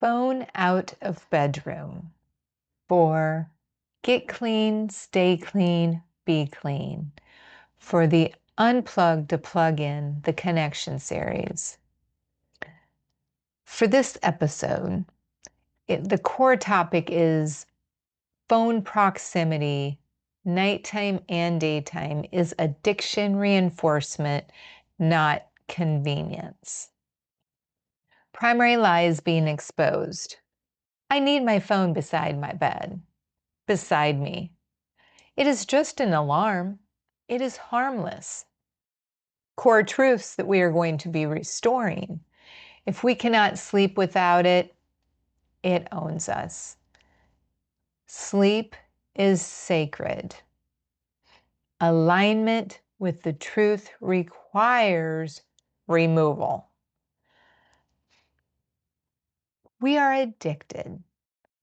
Phone out of bedroom. 4. Get clean, stay clean, be clean. For the Unplug to Plug In, the Connection series. For this episode, the core topic is phone proximity, nighttime and daytime, is addiction reinforcement, not convenience. Primary lies being exposed. I need my phone beside my bed. Beside me. It is just an alarm. It is harmless. Core truths that we are going to be restoring. If we cannot sleep without it, it owns us. Sleep is sacred. Alignment with the truth requires removal. We are addicted,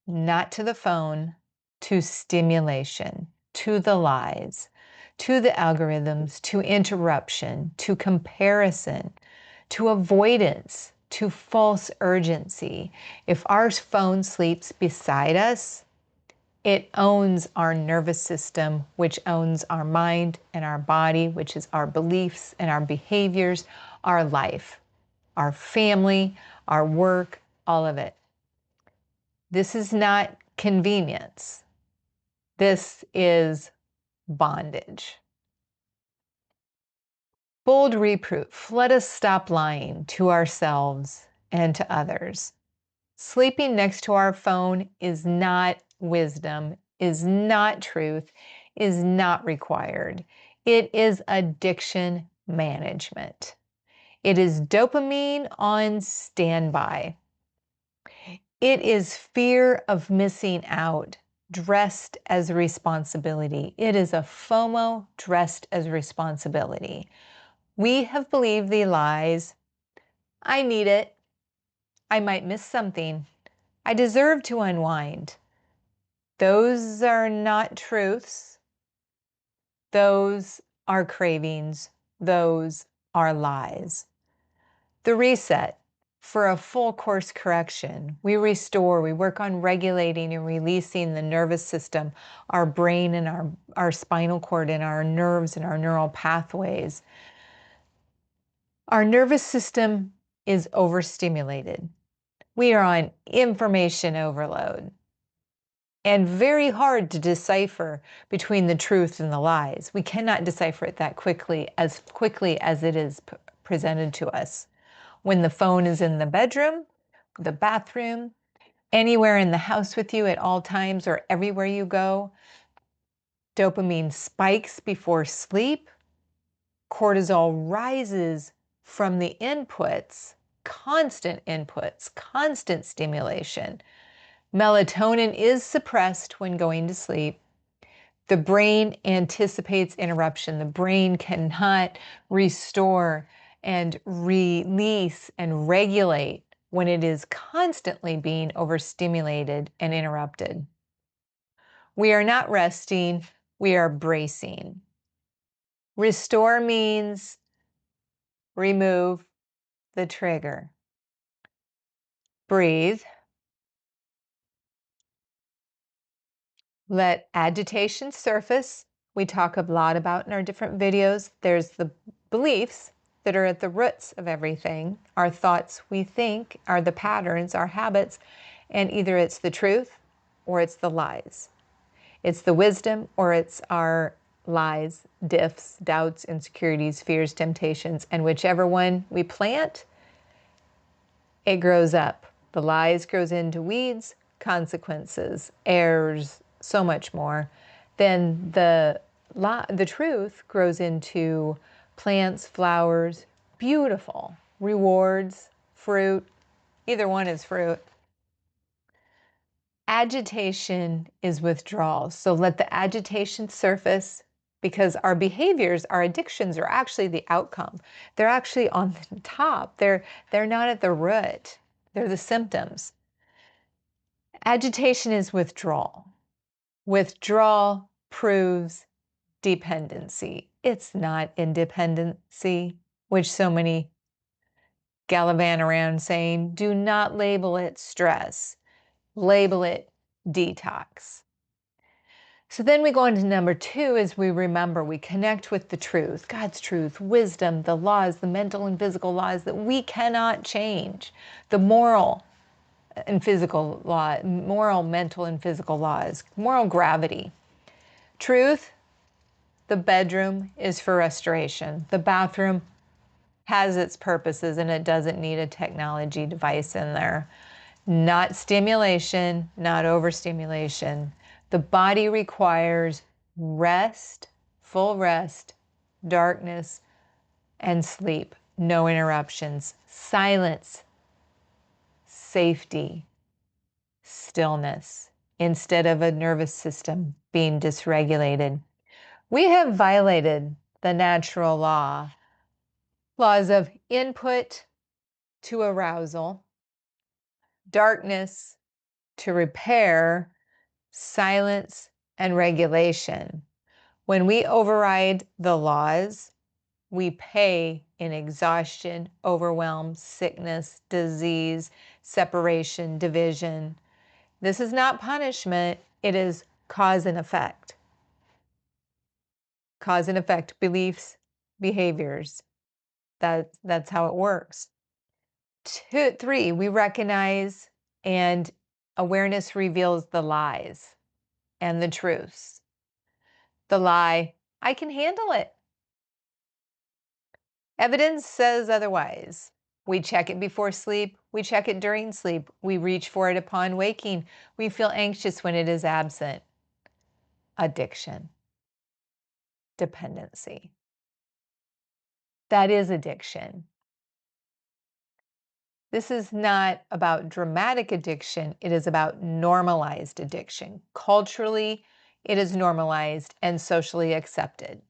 not to the phone, to stimulation, to the lies, to the algorithms, to interruption, to comparison, to avoidance, to false urgency. If our phone sleeps beside us, it owns our nervous system, which owns our mind and our body, which is our beliefs and our behaviors, our life, our family, our work, all of it. This is not convenience. This is bondage. Bold reproof. Let us stop lying to ourselves and to others. Sleeping next to our phone is not wisdom, is not truth, is not required. It is addiction management. It is dopamine on standby. It is fear of missing out dressed as responsibility. It is a FOMO dressed as responsibility. We have believed the lies. I need it. I might miss something. I deserve to unwind. Those are not truths. Those are cravings. Those are lies. The reset. For a full course correction, we restore, we work on regulating and releasing the nervous system, our brain and our spinal cord and our nerves and our neural pathways. Our nervous system is overstimulated. We are on information overload and very hard to decipher between the truth and the lies. We cannot decipher it that quickly as it is presented to us. When the phone is in the bedroom, the bathroom, anywhere in the house with you at all times or everywhere you go, dopamine spikes before sleep, cortisol rises from the inputs, constant stimulation. Melatonin is suppressed when going to sleep. The brain anticipates interruption. The brain cannot restore and release and regulate when it is constantly being overstimulated and interrupted. We are not resting, we are bracing. Restore means remove the trigger. Breathe. Let agitation surface. We talk a lot about in our different videos. There's the beliefs that are at the roots of everything. Our thoughts we think are the patterns, our habits, and either it's the truth or it's the lies. It's the wisdom or it's our lies, diffs, doubts, insecurities, fears, temptations, and whichever one we plant, it grows up. The lies grows into weeds, consequences, errors, so much more. Then the truth grows into plants, flowers, beautiful, rewards, fruit. Either one is fruit. Agitation is withdrawal. So let the agitation surface because our behaviors, our addictions are actually the outcome. They're actually on the top. They're not at the root. They're the symptoms. Agitation is withdrawal. Withdrawal proves dependency. It's not independency, which so many gallivant around saying, do not label it stress, label it detox. So then we go into number 2 as we remember, we connect with the truth, God's truth, wisdom, the laws, the mental and physical laws that we cannot change, the moral and physical law, moral, mental and physical laws, moral gravity. Truth, the bedroom is for restoration. The bathroom has its purposes and it doesn't need a technology device in there. Not stimulation, not overstimulation. The body requires rest, full rest, darkness, and sleep. No interruptions. Silence, safety, stillness, instead of a nervous system being dysregulated. We have violated the natural laws of input to arousal, darkness to repair, silence, and regulation. When we override the laws, we pay in exhaustion, overwhelm, sickness, disease, separation, division. This is not punishment, it is cause and effect. Cause and effect, beliefs, behaviors. That's how it works. 2, 3, we recognize and awareness reveals the lies and the truths. The lie, I can handle it. Evidence says otherwise. We check it before sleep. We check it during sleep. We reach for it upon waking. We feel anxious when it is absent. Addiction. Dependency. That is addiction. This is not about dramatic addiction. It is about normalized addiction. Culturally, it is normalized and socially accepted.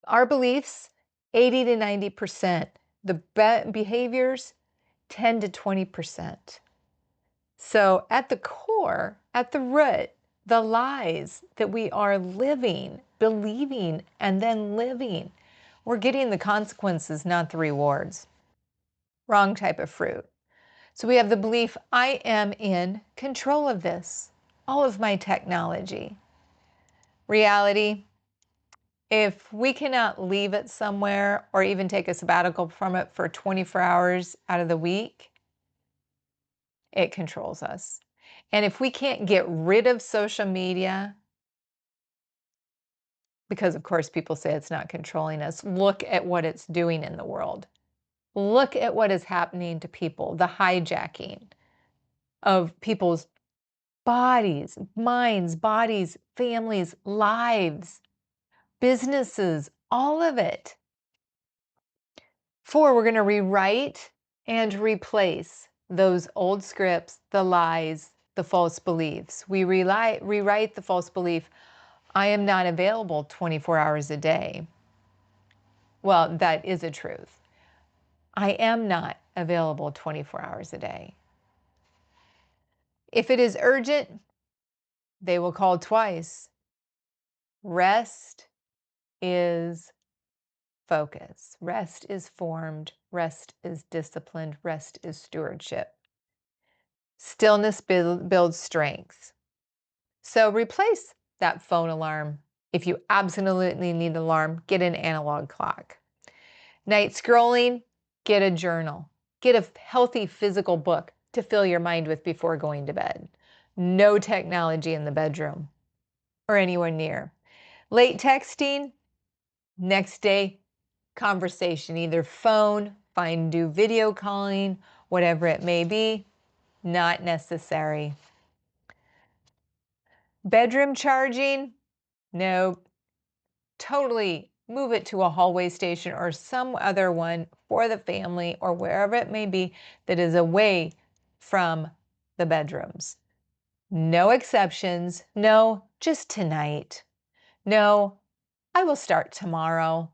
Our beliefs, 80 to 90%. The behaviors, 10 to 20%. So at the core, at the root, the lies that we are living, believing, and then living, we're getting the consequences, not the rewards. Wrong type of fruit. So we have the belief, I am in control of this, all of my technology. Reality, if we cannot leave it somewhere or even take a sabbatical from it for 24 hours out of the week, it controls us. And if we can't get rid of social media, because of course people say it's not controlling us, look at what it's doing in the world. Look at what is happening to people, the hijacking of people's bodies, minds, bodies, families, lives, businesses, all of it. 4, we're going to rewrite and replace those old scripts, the lies, the false beliefs. We rewrite the false belief, I am not available 24 hours a day. Well, that is a truth. I am not available 24 hours a day. If it is urgent, they will call twice. Rest is focus. Rest is formed. Rest is disciplined. Rest is stewardship. Stillness builds strength. So replace that phone alarm. If you absolutely need an alarm, get an analog clock. Night scrolling, get a journal. Get a healthy physical book to fill your mind with before going to bed. No technology in the bedroom or anywhere near. Late texting, next day conversation, either phone, do video calling, whatever it may be, not necessary. Bedroom charging, no, totally move it to a hallway station or some other one for the family or wherever it may be that is away from the bedrooms. No exceptions. No, just tonight. No, I will start tomorrow.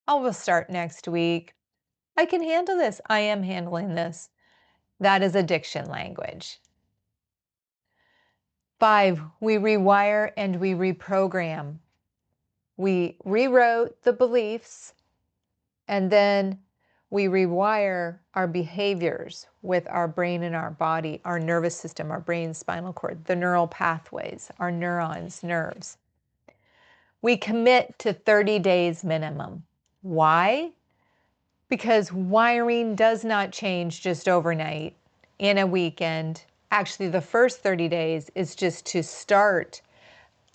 I will start next week. I can handle this. I am handling this. That is addiction language. 5, we rewire and we reprogram. We rewrote the beliefs and then We rewire our behaviors with our brain and our body, our nervous system, our brain, spinal cord, the neural pathways, our neurons, nerves. We commit to 30 days minimum. Why? Because wiring does not change just overnight in a weekend. Actually, the first 30 days is just to start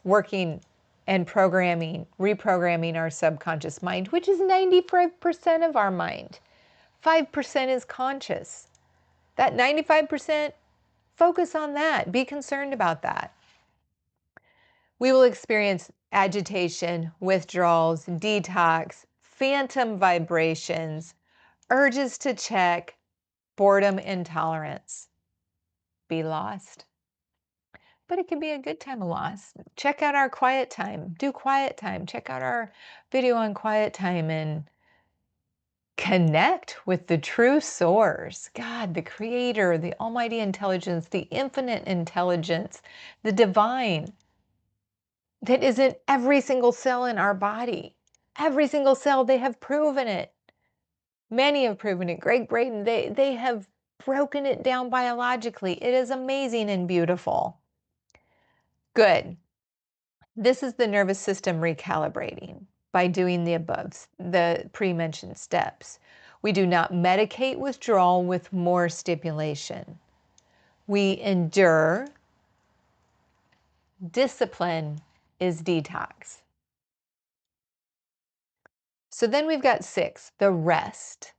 working and reprogramming our subconscious mind, which is 95% of our mind. 5% is conscious. That 95%, focus on that. Be concerned about that. We will experience agitation, withdrawals, detox, phantom vibrations, urges to check, boredom, intolerance. Be lost. But it can be a good time of loss. Check out our quiet time. Do quiet time. Check out our video on quiet time and connect with the true source. God, the creator, the almighty intelligence, the infinite intelligence, the divine that is in every single cell in our body. Every single cell, they have proven it. Many have proven it. Greg Braden, they have broken it down biologically. It is amazing and beautiful. Good. This is the nervous system recalibrating by doing the above, the pre-mentioned steps. We do not medicate withdrawal with more stimulation. We endure. Discipline is detox. So then we've got 6, the rest,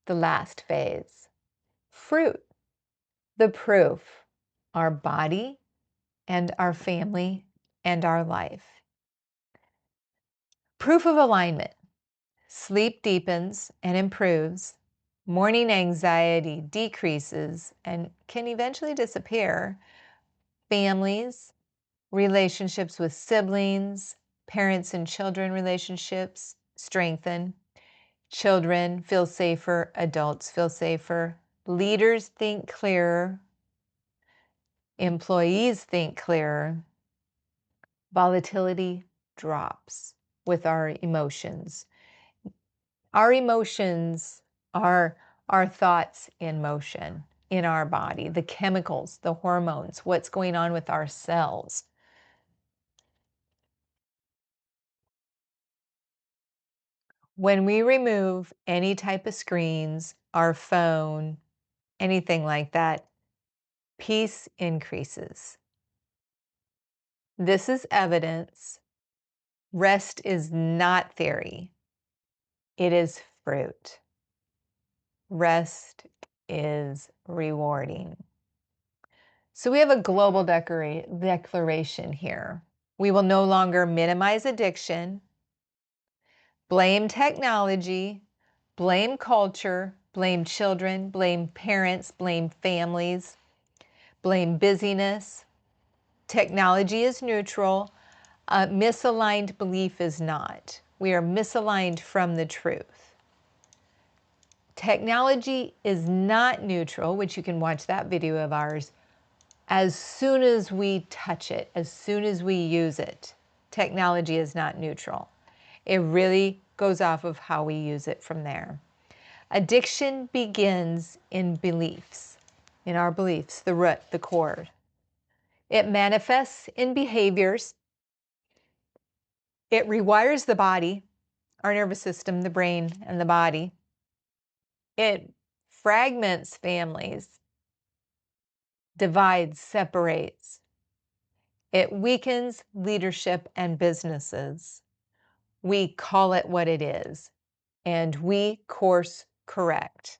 the last phase. Fruit, the proof, our body and our family and our life. Proof of alignment. Sleep deepens and improves. Morning anxiety decreases and can eventually disappear. Families, relationships with siblings, parents and children relationships strengthen. Children feel safer, adults feel safer. Leaders think clearer. Employees think clearer. Volatility drops with our emotions. Our emotions are our thoughts in motion in our body, the chemicals, the hormones, what's going on with our cells. When we remove any type of screens, our phone, anything like that, peace increases. This is evidence. Rest is not theory. It is fruit. Rest is rewarding. So we have a global declaration here. We will no longer minimize addiction, blame technology, blame culture, blame children, blame parents, blame families, blame busyness. Technology is neutral. Misaligned belief is not. We are misaligned from the truth. Technology is not neutral, which you can watch that video of ours, as soon as we touch it, as soon as we use it. Technology is not neutral. It really goes off of how we use it from there. Addiction begins in beliefs, in our beliefs, the root, the core. It manifests in behaviors. It rewires the body, our nervous system, the brain, and the body. It fragments families, divides, separates. It weakens leadership and businesses. We call it what it is, and we course correct.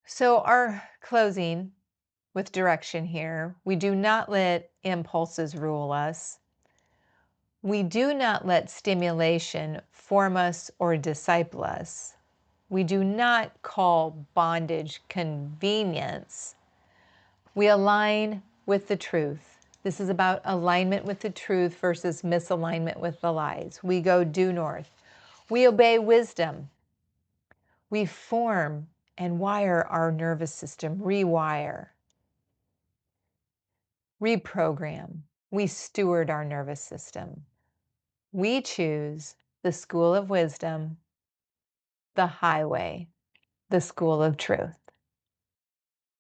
So our closing with direction here, we do not let impulses rule us. We do not let stimulation form us or disciple us. We do not call bondage convenience. We align with the truth. This is about alignment with the truth versus misalignment with the lies. We go due north. We obey wisdom. We form and wire our nervous system, rewire, reprogram. We steward our nervous system. We choose the school of wisdom the highway, the school of truth.